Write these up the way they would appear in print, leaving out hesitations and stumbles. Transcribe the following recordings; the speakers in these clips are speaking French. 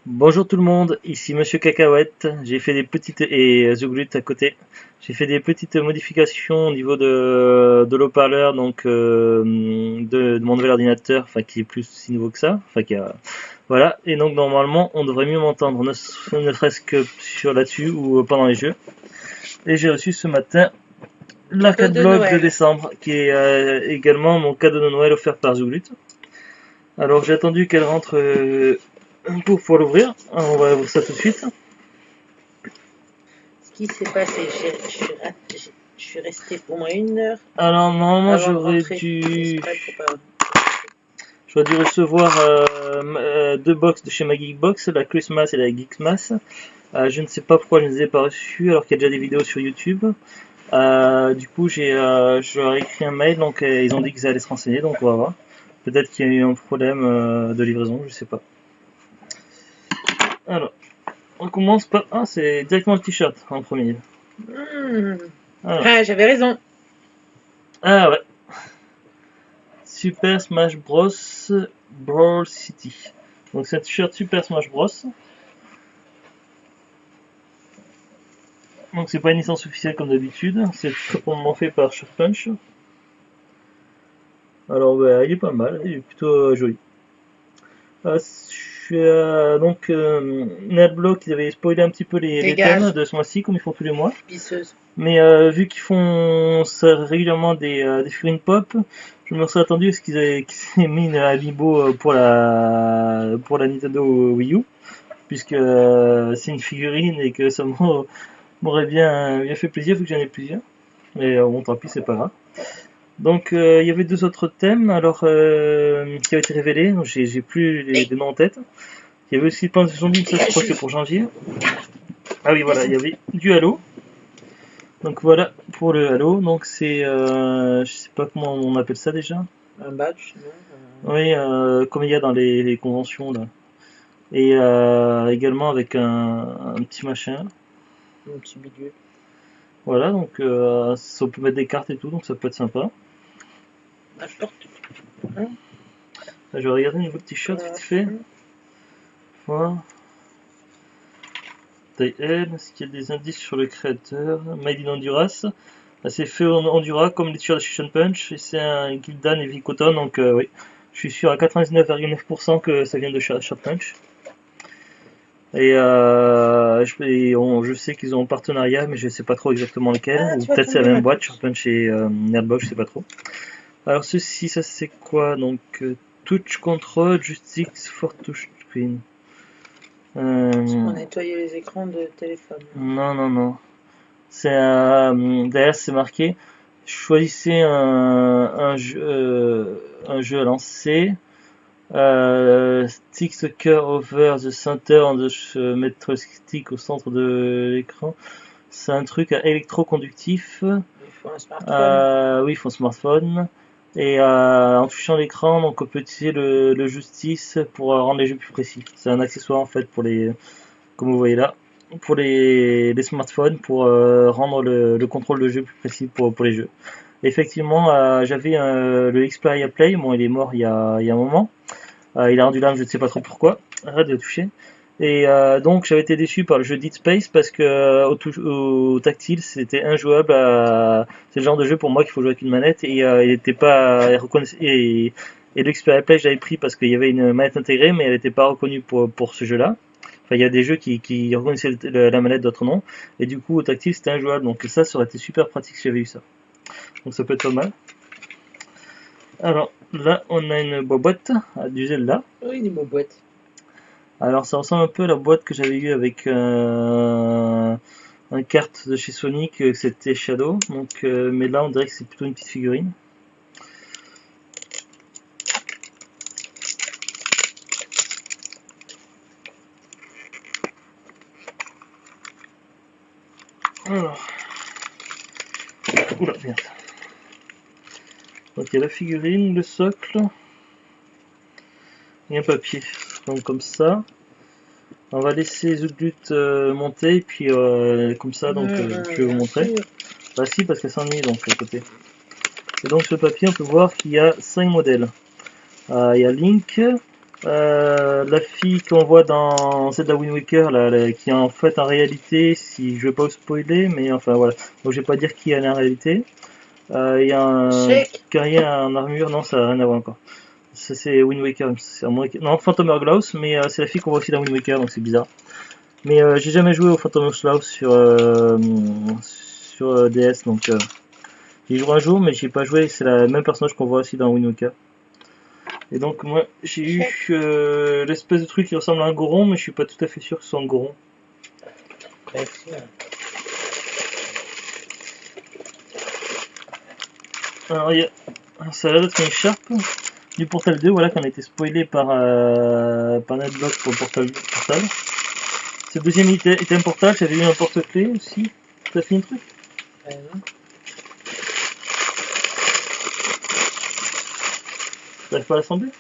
Bonjour tout le monde, ici Monsieur Cacahuète. J'ai fait des petites et Zuglut à côté. J'ai fait des petites modifications au niveau de l'haut-parleur, donc de mon nouvel ordinateur, enfin qui est plus si nouveau que ça, enfin voilà. Et donc normalement on devrait mieux m'entendre, ne serait-ce que sur là-dessus ou pendant les jeux. Et j'ai reçu ce matin Cadeau l'arcade de block de Noël. décembre, qui est également mon cadeau de Noël offert par Zuglut. Alors j'ai attendu qu'elle rentre pour pouvoir l'ouvrir. On va ouvrir ça tout de suite. Ce qui s'est passé, je suis restée au moins 1 heure Alors normalement avant de rentrer exprès pour pas. j'aurais dû recevoir deux box de chez ma Geekbox, la Christmas et la Geekmas. Je ne sais pas pourquoi je ne les ai pas reçues alors qu'il y a déjà des vidéos sur YouTube. Du coup je leur ai écrit un mail, donc ils ont dit qu'ils allaient se renseigner, donc on va voir. Peut-être qu'il y a eu un problème de livraison, je sais pas. Alors, on commence par... Ah, c'est directement le t-shirt en premier. Alors. Ah, j'avais raison. Ah ouais. Super Smash Bros. Brawl City. Donc c'est un t-shirt Super Smash Bros. Donc c'est pas une licence officielle comme d'habitude, c'est complètement fait par Shot Punch. Alors bah, il est pas mal, il est plutôt joli. Je suis donc Nadblock, ils avaient spoilé un petit peu les thèmes de ce mois-ci comme ils font tous les mois. Pisseuse. Mais vu qu'ils font ça régulièrement des figurines pop, je me serais attendu à ce qu'ils aient mis une amiibo pour la Nintendo Wii U, puisque c'est une figurine et que ça m'aurait bien fait plaisir vu que j'en ai plusieurs. Mais bon, tant pis, c'est pas grave. Donc il y avait deux autres thèmes alors qui avaient été révélés, j'ai plus les noms en tête. Il y avait aussi Plants vs Zombies, ça je crois que c'est pour janvier. Ah oui voilà, il y avait du Halo. Donc voilà pour le Halo, donc c'est je sais pas comment on appelle ça déjà. Un badge, non? Oui, comme il y a dans les conventions là. Et également avec un petit machin. Un petit bidule. Voilà, donc ça, on peut mettre des cartes et tout, donc ça peut être sympa. Ah, je porte. Là, je vais regarder au niveau de t-shirt vite fait. Voilà. Taille L, est-ce qu'il y a des indices sur le créateur? Made in Honduras. C'est fait en Honduras comme les t-shirts de Shushan Punch. Et c'est un Gildan et Vicotton, donc oui. Je suis sûr à 99,9% que ça vient de Shot Punch. Et je sais qu'ils ont un partenariat, mais je sais pas trop exactement lequel. Ou peut-être c'est la même boîte, Shot Punch et Nerdbox, je sais pas trop. Alors ceci, ça c'est quoi? Donc Touch Control Justice for Touch Screen. Pour nettoyer les écrans de téléphone. Non, non, non. C'est derrière c'est marqué. Choisissez un jeu à lancer. Stick the cursor over the center, mettre le stick au centre de l'écran. C'est un truc électroconductif. Il faut un smartphone. Oui, il faut un smartphone. Et en touchant l'écran, donc on peut utiliser le Justice pour rendre les jeux plus précis. C'est un accessoire en fait pour les, comme vous voyez là, pour les smartphones pour rendre le contrôle de jeu plus précis pour les jeux. Effectivement, j'avais le Xperia Play, bon il est mort il y a un moment. Il a rendu l'âme, je ne sais pas trop pourquoi. Arrête de toucher. Et donc j'avais été déçu par le jeu Dead Space parce que au tactile c'était injouable. C'est le genre de jeu pour moi qu'il faut jouer avec une manette et il n'était pas reconnaissable. Et le Xperia Play j'avais pris parce qu'il y avait une manette intégrée mais elle n'était pas reconnue pour ce jeu-là. Enfin, il y a des jeux qui reconnaissaient la manette, d'autres non. Et du coup au tactile c'était injouable. Donc ça aurait été super pratique si j'avais eu ça. Donc ça peut être pas mal. Alors là on a une boîte du Zelda. Oui, des boîtes. Alors ça ressemble un peu à la boîte que j'avais eue avec un carte de chez Sonic, c'était Shadow. Donc, mais là on dirait que c'est plutôt une petite figurine. Alors, oula merde. Donc il y a la figurine, le socle et un papier. Donc comme ça. On va laisser Zuglut monter et puis comme ça donc je vais vous montrer. Bah si parce qu'elle s'ennuie donc à côté. Et donc sur le papier on peut voir qu'il y a 5 modèles. Il y a Link, La fille qu'on voit dans Zelda Wind Waker, qui est en fait en réalité, si je vais pas vous spoiler, mais enfin voilà, donc je vais pas dire qui elle est en réalité. Il y a un Shake. guerrier en armure, non, ça n'a rien à voir encore. Ça c'est Wind Waker, non, Phantom Hourglass, mais c'est la fille qu'on voit aussi dans Wind Waker, donc c'est bizarre. Mais j'ai jamais joué au Phantom Hourglass sur DS, donc j'y jouerai un jour, mais j'ai pas joué, c'est le même personnage qu'on voit aussi dans Wind Waker. Et donc moi j'ai eu l'espèce de truc qui ressemble à un Goron, mais je suis pas tout à fait sûr que ce soit un Goron. Merci. Alors ça a l'air d'être une écharpe du Portal 2, voilà, qui a été spoilé par Netblock pour le Portal. Ce deuxième item Portal, j'avais eu un porte-clés aussi. T'as fait un truc? Non. T'arrives pas à l'assembler?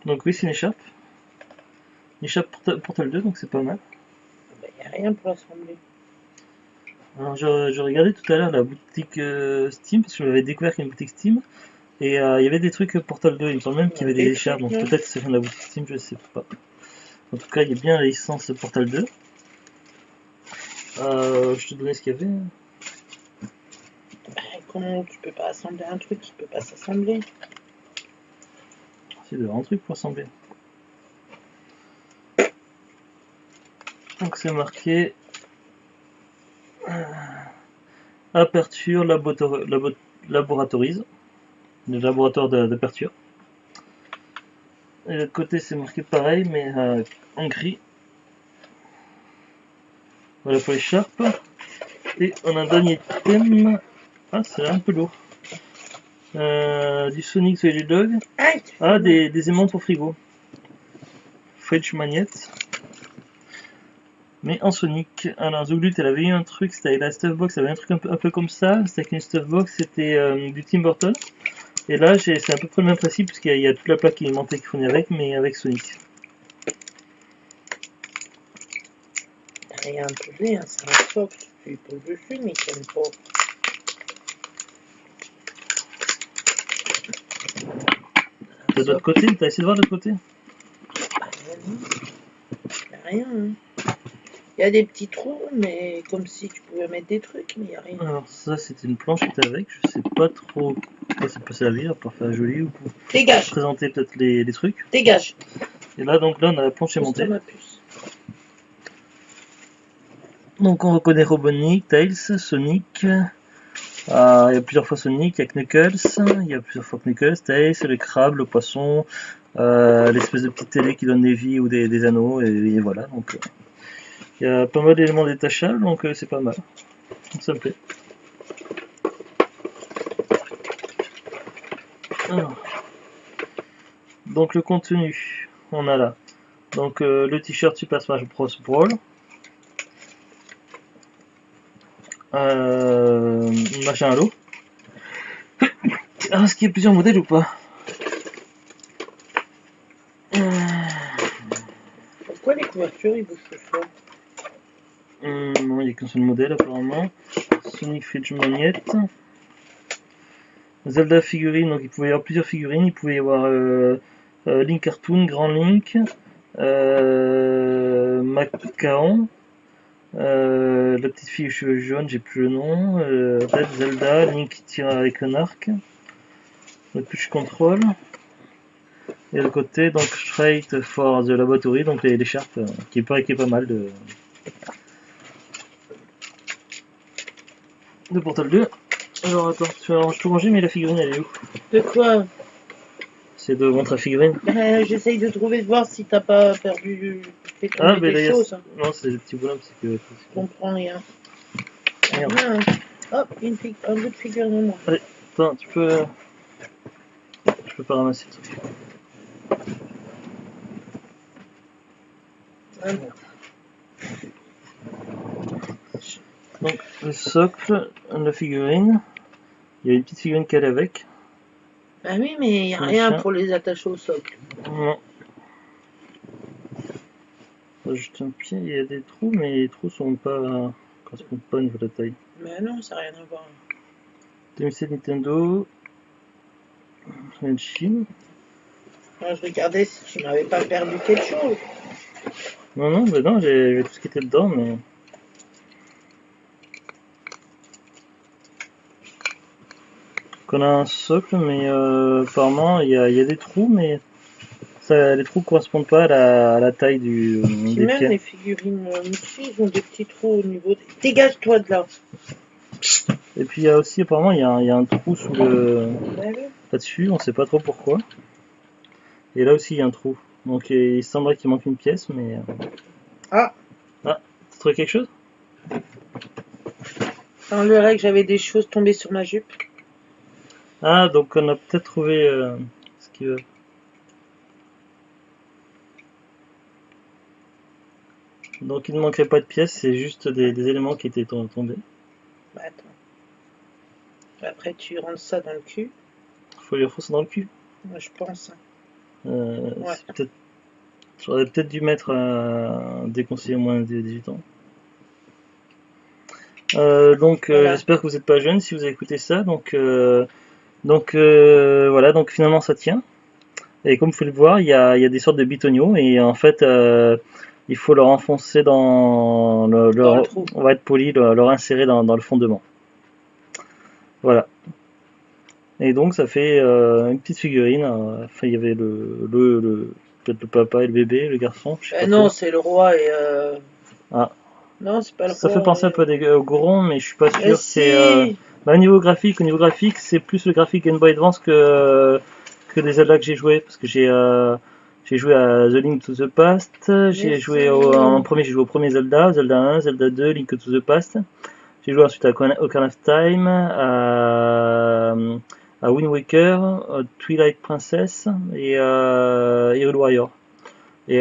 Donc oui, c'est une écharpe. Une écharpe Portal 2, donc c'est pas mal. Il n'y a rien pour assembler. Alors je regardais tout à l'heure la boutique Steam, parce que je m'avais découvert qu'il y a une boutique Steam. Et il y avait des trucs Portal 2, il me semble même qu'il y avait des écharpes, donc peut-être que c'est de la boutique Steam, je sais pas. En tout cas, il y a bien la licence Portal 2. Je te donnais ce qu'il y avait. Comment tu peux pas assembler un truc qui peut pas s'assembler? C'est de un truc pour assembler. Donc c'est marqué Aperture Laboratories, le laboratoire d'aperture. Et de l'autre côté c'est marqué pareil mais en gris. Voilà pour l'écharpe. Et on a un dernier thème. Ah, c'est un peu lourd. Du Sonic the Hedgehog. Ah, des aimants pour frigo. Fridge Magnet. Mais en Sonic. Alors, Zouglut, elle avait eu un truc, c'était avec la Stuffbox, elle avait un truc un peu comme ça. C'était avec une Stuffbox, c'était du Tim Burton. Et là, c'est à peu près le même principe, puisqu'il y a toute la plaque alimentée qui fournit avec, mais avec Sonic. Rien posé, hein, c'est un socle. Tu lui poses dessus, mais il t'aime pas. De l'autre côté, t'as essayé de voir de l'autre côté? Rien. Hein. Il y a des petits trous, mais comme si tu pouvais mettre des trucs, mais il n'y a rien. Alors ça c'était une planchette avec, je sais pas trop quoi ça peut servir, à part faire joli ou pour Dégage. présenter peut-être les trucs. Dégage. Et là donc là on a la planche aimantée. Ma puce. Donc on reconnaît Robotnik, Tails, Sonic. Il y a plusieurs fois Sonic, il y a Knuckles, il y a plusieurs fois Knuckles, Tails, le crabe, le poisson, l'espèce de petite télé qui donne des vies ou des anneaux, et voilà. Donc il y a pas mal d'éléments détachables, donc c'est pas mal. Ça me plaît. Alors. Donc le contenu, on a là. Donc le t-shirt Super Smash Bros Brawl. Machin à l'eau. Est-ce qu'il y a plusieurs modèles ou pas? Pourquoi les couvertures ils bougent ce soir? Non, il n'y a qu'un seul modèle apparemment. Sonic Fridge Magnet. Zelda figurine, donc il pouvait y avoir plusieurs figurines. Il pouvait y avoir Link Cartoon, Grand Link, Macaon, la petite fille aux cheveux jaunes, j'ai plus le nom, Red Zelda, Link qui tire avec un arc, le push control. Et de côté, donc Straight for the Laboratory, donc l'écharpe qui est pas mal de Portal 2. Alors attends, tu vas tout ranger, mais la figurine elle est où? De quoi? C'est de montrer la figurine. J'essaye de trouver, de voir si t'as pas perdu fait tomber des choses. Non, c'est des petits bonhommes, c'est que. Je comprends rien. Merde. Rien. Hop, un bout de figurine en moins. Allez, attends, tu peux. Je peux pas ramasser le truc. Ah merde. Donc, le socle, la figurine. Il y a une petite figurine qu'elle est avec. Bah oui, mais il n'y a rien pour les attacher au socle. Non. Juste un pied, il y a des trous, mais les trous sont pas. Correspondent pas au niveau de la taille. Mais non, ça n'a rien à voir. 2007 Nintendo. Ça vient de Chine. Moi, je regardais si tu n'avais pas perdu quelque chose. Non, non, bah non, j'ai tout ce qui était dedans, mais... qu'on a un socle, mais apparemment, il y a des trous, mais ça, les trous correspondent pas à la taille Puis des même pieds. les figurines Mickey, ils ont des petits trous au niveau. Dégage-toi de là. Et puis il y a aussi, apparemment, il y a un trou sous le... Bah oui. là-dessus, on sait pas trop pourquoi. Et là aussi, il y a un trou. Donc il semblerait qu'il manque une pièce, mais... Ah, Ah, tu trouvé quelque chose? semblerait que j'avais des choses tombées sur ma jupe. Ah, donc on a peut-être trouvé ce qu'il veut. Donc il ne manquerait pas de pièces, c'est juste des éléments qui étaient tombés. Bah attends. Après, tu rentres ça dans le cul. Faut lui refaire ça dans le cul. Moi, je pense. Ouais. J'aurais peut-être dû mettre un déconseiller au moins de 18 ans. Voilà. J'espère que vous n'êtes pas jeune si vous avez écouté ça. Voilà, donc finalement ça tient. Et comme vous pouvez le voir, il y a des sortes de bitonio et en fait il faut leur enfoncer dans Dans le trou. on va être poli, leur insérer dans le fondement. Voilà. Et donc ça fait une petite figurine. Enfin il y avait peut-être le papa et le bébé, le garçon, je sais pas Non, trop. c'est le roi et. Ah, Non, c'est pas le ça roi. fait penser un peu au Goron, mais je suis pas Mais sûr. si. Bah, au niveau graphique, c'est plus le graphique Game Boy Advance que les Zelda que j'ai joué, parce que j'ai joué à The Link to the Past, Mais si. j'ai joué au premier Zelda, Zelda 1, Zelda 2, Link to the Past. J'ai joué ensuite à Ocarina of Time, à Wind Waker, à Twilight Princess et Hyrule Warrior. Et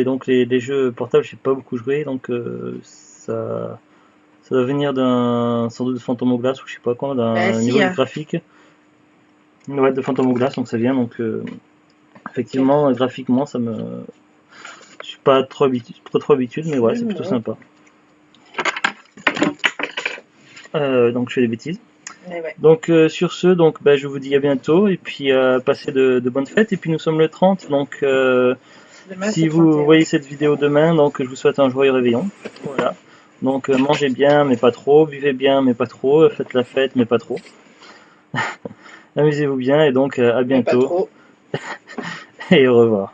donc les jeux portables, j'ai pas beaucoup joué, donc ça doit venir sans doute de Phantom Hourglass ou je sais pas quoi, Bah d'un si, niveau hein. graphique. Ouais, de Phantom Hourglass, donc ça vient, donc effectivement, graphiquement, je suis pas trop habitude, mais ouais, c'est plutôt sympa. Donc je fais des bêtises. Mais ouais. Donc sur ce, donc bah, je vous dis à bientôt et puis passez de bonnes fêtes. Et puis nous sommes le 30, donc Demain, si c'est vous 31. voyez cette vidéo demain, donc je vous souhaite un joyeux réveillon. Voilà. Donc mangez bien, mais pas trop, buvez bien, mais pas trop, faites la fête, mais pas trop. Amusez-vous bien et donc à Mais pas bientôt trop. et au revoir.